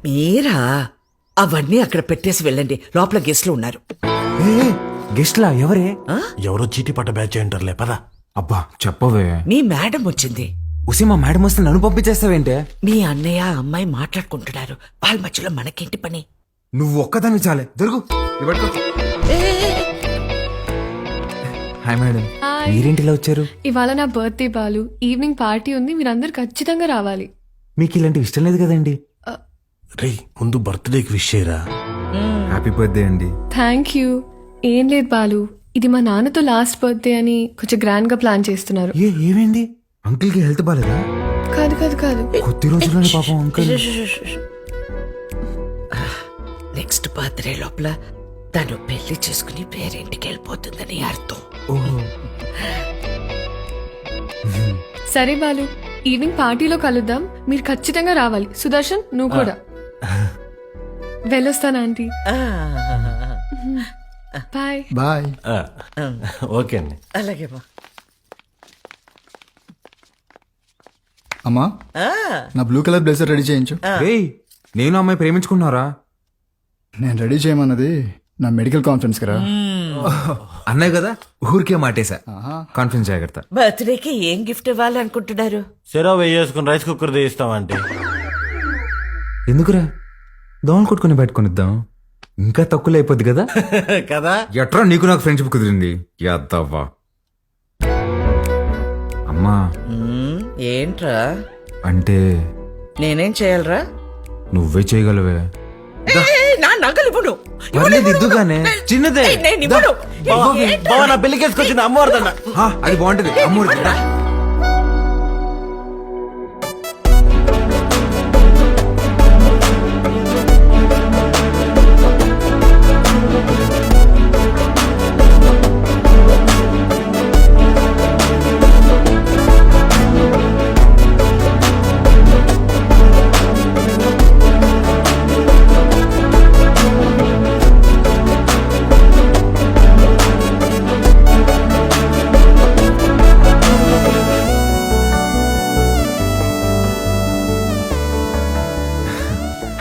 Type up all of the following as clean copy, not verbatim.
మీరా అవన్నీ అక్కడ పెట్టేసి వెళ్ళండి, లోపల గెస్ట్లు ఉన్నారు. గెస్ట్లా? ఎవరే? ఎవరో చీటీ పట్ట బ్యాచ్ అంటారులే పదా. అబ్బా చెప్పవే. మీ మేడం వచ్చింది. ఉసి మా మేడం వస్తే నన్ను పంపించేస్తావేంటే? మీ అన్నయ్య అమ్మాయి మాట్లాడుకుంటున్నారు, వాళ్ళ మధ్యలో మనకేంటి పని? నువ్వు ఒక్కదాన్ని చాలే దొరుకు. Hi madam. హాయ్. మీరేంటిలా వచ్చారు? ఇవాళ నా బర్త్డే బాలు, ఈవినింగ్ పార్టీ ఉంది, మీరందరు ఖచ్చితంగా రావాలి. మీకు ఇలాంటివి ఇష్టం లేదు కదండి. రే ముందు బర్త్డేకి విష్ చేయరా. హ్యాపీ బర్త్డే అండి. Thank you. ఏం లేదు బాలు, ఇది మా నాన్నతో లాస్ట్ బర్త్డే అని కొంచెం గ్రాండ్ గా ప్లాన్ చేస్తున్నారు. ఏమైంది? అంకుల్ కి హెల్త్ బాలేదా? కాదు కాదు కాదు, కొద్ది రోజుల్లోనే పాపం అంకుల్. నెక్స్ట్ బర్త్డే లోపల తను పెళ్లి చేసుకుని పేరింటికి వెళ్ళిపోతుందని అర్థం. ఓహో. సరే బాలు, ఈవినింగ్ పార్టీలో కలుద్దాం, మీరు ఖచ్చితంగా రావాలి. సుదర్శన్ నువ్వు కూడా. వెళ్ళొస్తాను ఆంటీ. Bye bye. ఓకే అండి. అలాగే బా. అమ్మా, నా బ్లూ కలర్ బ్లేజర్ రెడీ చేయించు. రేయ్, నేను అమ్మాయి ప్రేమించుకున్నారా? నేను రెడీ చేయమన్నది నా మెడికల్ కాన్ఫరెన్స్ కదా. అన్నయ్య కదా, ఊరికే మాటేశా. కాన్ఫిడెన్స్ జాగ్రత్త. బర్త్డేకి ఏం గిఫ్ట్ ఇవ్వాలనుకుంటున్నారు? సెరో వేసుకుని రైస్ కుక్కర్ తీస్తామంటే. ఎందుకురా? దోమలు కొట్టుకుని పెట్టుకునిద్దాం, ఇంకా తక్కువ అయిపోద్ది కదా. కదా. ఎట్రా నీకు నాకు ఫ్రెండ్షిప్ కుదిరింది యాదవ్వా. అమ్మా ఏంట్రా? అంటే నేనేం చేయాలరా? నువ్వే చేయగలవే. నా నగలు ఇవ్వను. పర్లేదు, ఇద్దుగానే. చిన్నదే. నేను ఇవ్వను. బావ నా పెళ్లికేసుకొచ్చిన అమ్మవారిదన్న. అది బాగుంటది. అమ్మూరి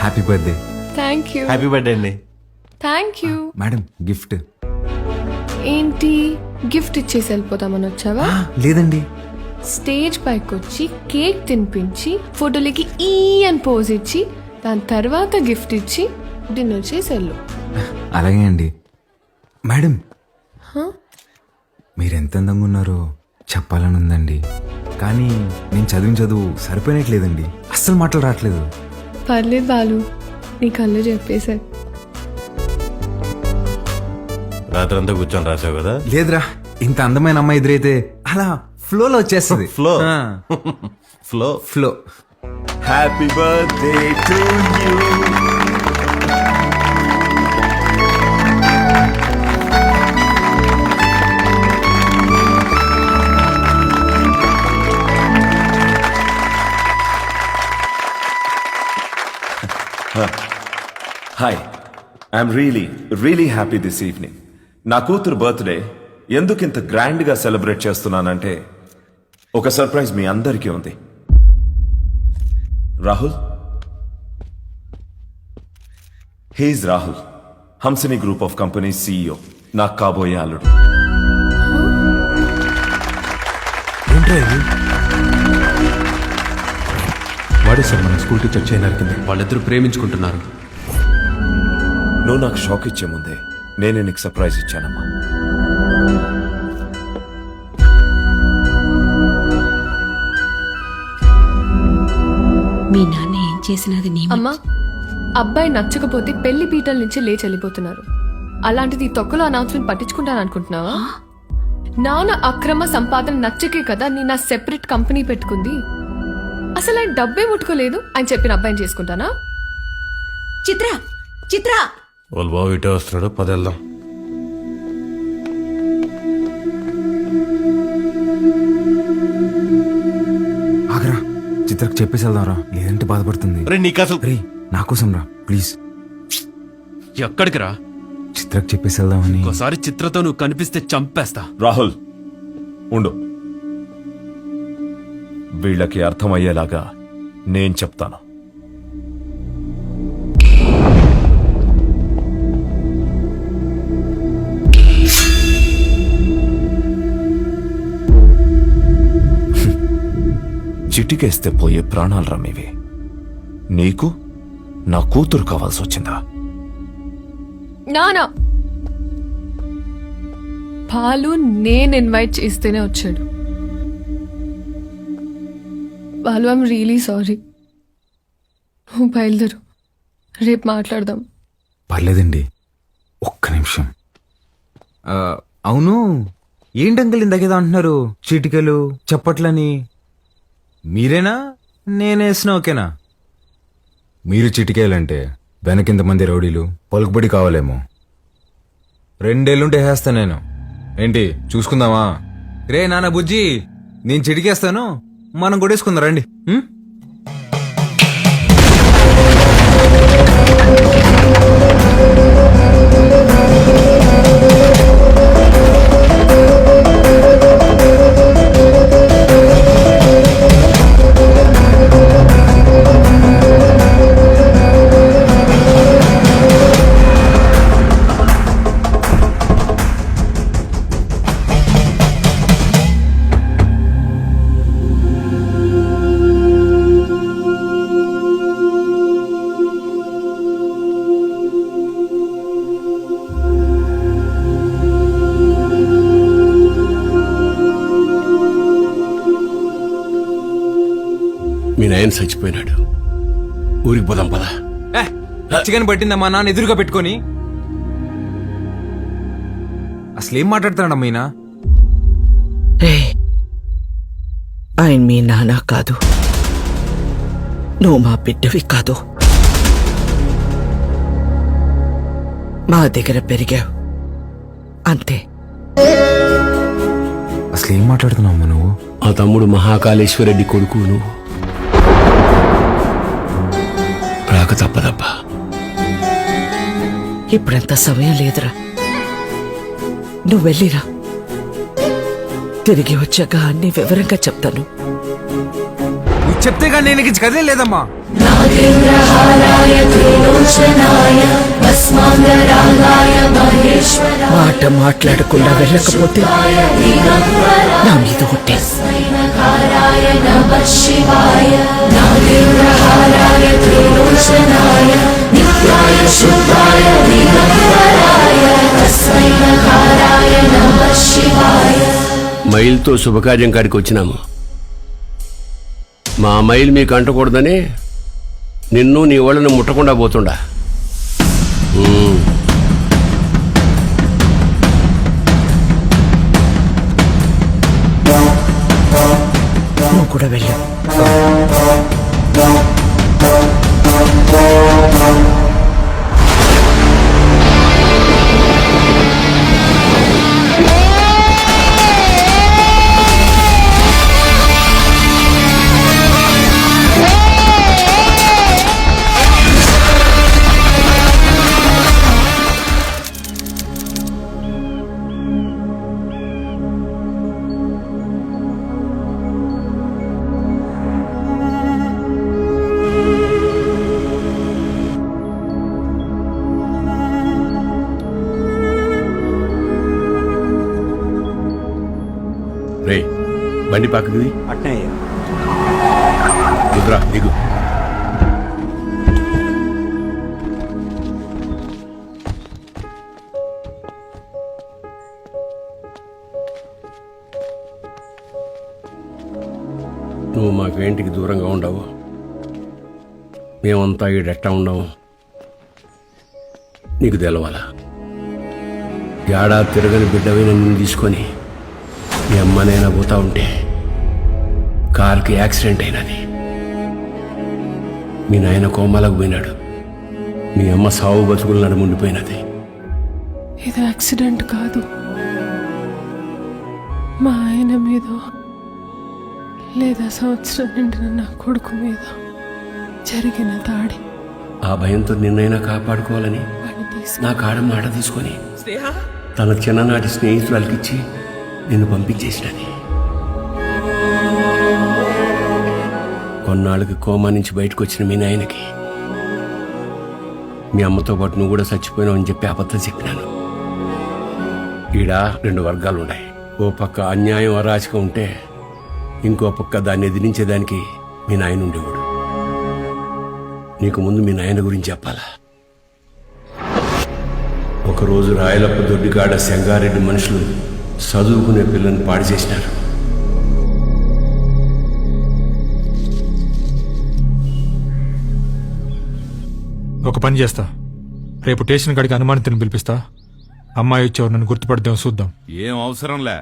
happy birthday. Thank you. Happy birthday అండి. Thank you. Madam gift. ఏంటి గిఫ్ట్ ఇచ్చేసి వెళ్ళిపోతామని వచ్చావా? లేదండి. స్టేజ్ పైకి వచ్చి కేక్ తినిపించి ఫోటోలకి ఈ అని పోజ్ ఇచ్చి దాని తర్వాత గిఫ్ట్ ఇచ్చి డిన్నర్ చేసి వెళ్ళు. అలాగే అండి. మేడం, మీరెంత అందంగా ఉన్నారో చెప్పాలని ఉందండి, కానీ నేను చదివిన చదువు సరిపోయినట్లేదండి. అస్సలు మాటలు రావట్లేదు. పర్లేదు బాలు, నీ కళ్ళు చెప్పేశారు. రాత్రంతా కూర్చొని రాసావు కదా. లేదురా, ఇంత అందమైన అమ్మాయి ఎదురైతే అలా ఫ్లోలో వచ్చేస్తుంది. Flow flow flow. Happy birthday to you. Hi, I'm really happy this evening. నా కూతురు బర్త్డే ఎందుకు ఇంత గ్రాండ్గా సెలబ్రేట్ చేస్తున్నానంటే ఒక సర్ప్రైజ్ మీ అందరికీ ఉంది. Rahul, he's Rahul, Hamsini group of company CEO, నాకు కాబోయే అల్లుడు. వాడే సార్ మన స్కూల్ టీచర్ చేయనరికింది. వాళ్ళిద్దరూ ప్రేమించుకుంటున్నారు. నువ్వు నాకు షాక్ ఇచ్చే ముందే నేనే నీకు సర్ప్రైజ్ ఇచ్చానమ్మా. మీ నాన్న ఏం చేసినది నీ అమ్మా, అబ్బాయి నచ్చకపోతే పెళ్లి పీటల నుంచి లేచి వెళ్ళిపోతున్నారు. అలాంటిది ఈ తొక్కలో అనౌన్స్మెంట్ పట్టించుకుంటాను అనుకుంటున్నావా? నాన్న అక్రమ సంపాదన నచ్చకే కదా నేను నా సెపరేట్ కంపెనీ పెట్టుకుంది. అసలు ఆయన డబ్బే ముట్టుకోలేదు, ఆయన చెప్పిన అబ్బాయిని చేసుకుంటానా? చిత్ర చిత్ర వాళ్ళు బాబు ఇటే వస్తున్నాడు, పదేళ్దాం. ఆగరా, చిత్రకు చెప్పేసి వెళ్దాం రా, లేదంటే బాధపడుతుంది. రే నీకు అసలు రే నా కోసం రా ప్లీజ్. ఎక్కడికి రా? చిత్రకు చెప్పేసి వెళ్దామని. ఒకసారి చిత్రతో నువ్వు కనిపిస్తే చంపేస్తా. రాహుల్ ఉండు, వీళ్ళకి అర్థమయ్యేలాగా నేను చెప్తాను. చిటికేస్తే పోయే ప్రాణాలు రమ్మేవి. నీకు నా కూతురు కావాల్సి వచ్చిందా? నానా పాలు నేను ఇన్వైట్ చేస్తేనే వచ్చాడు. Balu, I'm really sorry. నువ్వు బయలుదేరు, రేపు మాట్లాడదాం. పర్లేదండి, ఒక్క నిమిషం. అవును, ఏంటంకల్ ఇందాకేదో అంటున్నారు, చీటికలు చప్పట్లని. మీరేనా నేనేసిన ఓకేనా? మీరు చిటికేయాలంటే వెనకింతమంది రౌడీలు పలుకుబడి కావాలేమో. 2 ఏళ్ళుంటే వేస్తా నేను. ఏంటి చూసుకుందామా? రే నాన్న బుజ్జి, నేను చిటికేస్తాను, మనం కొట్టేసుకుందాం రండి. మీ నాయన చచ్చిపోయినాడు, ఊరికి పోదాం పదా. చికెన్ పట్టిందమ్మా నాన్న ఎదురుగా పెట్టుకొని. అసలేం మాట్లాడుతున్నాడమ్మా ఈయన? రే, ఆయన మీ నాన్న కాదు, నువ్వు మా బిడ్డవి కాదు. మా దగ్గర పెరిగావు అంతే. అసలేం మాట్లాడుతున్నావు నువ్వు? ఆ తమ్ముడు మహాకాళేశ్వరరెడ్డి కొడుకు నువ్వు. రాక తప్పదబ్బా. ఇప్పుడంత సమయం లేదురా, నువ్వు వెళ్ళిరా. తిరిగి వచ్చాక అన్ని వివరంగా చెప్తాను. నువ్వు చెప్తే కానీ నేను ఇక కదే లేదమ్మా. మాట మాట్లాడకుండా వెళ్ళకపోతే నా మీద ఒట్టే. మైల్తో శుభకార్యం కాడికి వచ్చినాము. మా మైల్ మీకు అంటకూడదని నిన్ను నీ వాళ్ళని ముట్టకుండా పోతుండా. నువ్వు కూడా వెళ్ళు. రే, బండి పక్కది రుద్రా, దిగు. నువ్వు మాకేంటికి దూరంగా ఉండవు, మేమంతా ఈడెట్టా ఉండవు. నీకు తెలవాలా? ఏడా తిరగని బిడ్డవైన నిన్ను తీసుకొని మీ అమ్మనైనా పోతా ఉంటే కార్కి యాక్సిడెంట్ అయినది. మీ నాయన కోమాలకు పోయినాడు, మీ అమ్మ సావు బతుకులు నడుముండిపోయినది. ఇది యాక్సిడెంట్ కాదు, మా ఆయన మీద లేదా సంవత్సరం నిండిన నా కొడుకు మీద జరిగిన దాడి. ఆ భయంతో నిన్నైనా కాపాడుకోవాలని నా కాడ మాట తీసుకొని తన చిన్ననాటి స్నేహితురాలకిచ్చి నిన్ను పంపించేసినది. కొన్నాళ్ళకి కోమా నుంచి బయటకు వచ్చిన మీ నాయనకి మీ అమ్మతో పాటు నువ్వు కూడా చచ్చిపోయినావు అని చెప్పి అబద్ధం చెప్పినాను. ఈడ 2 వర్గాలు ఉన్నాయి. ఓ పక్క అన్యాయం అరాచకం ఉంటే ఇంకో పక్క దాన్ని ఎదిరించేదానికి మీ నాయన ఉండేవాడు. నీకు ముందు మీ నాయన గురించి చెప్పాలా? ఒకరోజు రాయలప్ప దొడ్డికాడ సంగారెడ్డి మనుషులు చదువుకునే పిల్లని పాడు చేసినారు. ఒక పని చేస్తా, రేపు స్టేషన్ కాడికి అనుమానితుని పిలిపిస్తా. అమ్మాయి వచ్చేవారు నన్ను గుర్తుపడదాం, చూద్దాం. ఏం అవసరంలే.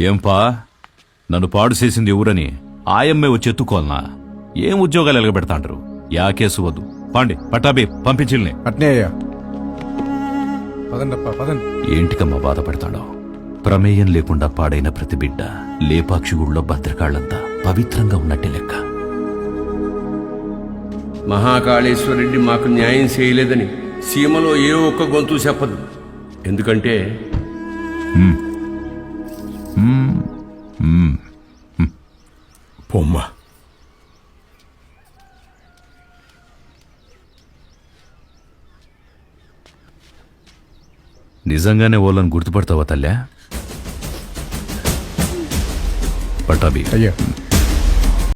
ఏంపా, నన్ను పాడు చేసింది ఎవరని ఆయమ్మే వచ్చి ఎత్తుకోవాలనా? ఏం ఉద్యోగాలు ఎలగబెడతాంటారు? యా కేసు వద్దు. పాండి పట్టాబి పంపించిల్ని. అట్నే అయ్యా. పదండప్ప పదండి. ఏంటికమ్మా బాధపడతాడో? ప్రమేయం లేకుండా పాడైన ప్రతి బిడ్డ లేపాక్షి గుళ్ళో భద్రకాళ్లంతా పవిత్రంగా ఉన్నట్టే లెక్క. మహాకాళేశ్వరరెడ్డి మాకు న్యాయం చేయలేదని సీమలో ఏ ఒక్క గొంతు చెప్పదు. ఎందుకంటే పొమ్మ నిజంగానే ఓళ్ళని గుర్తుపడతావా తల్లా? పట్టాబి అయ్యా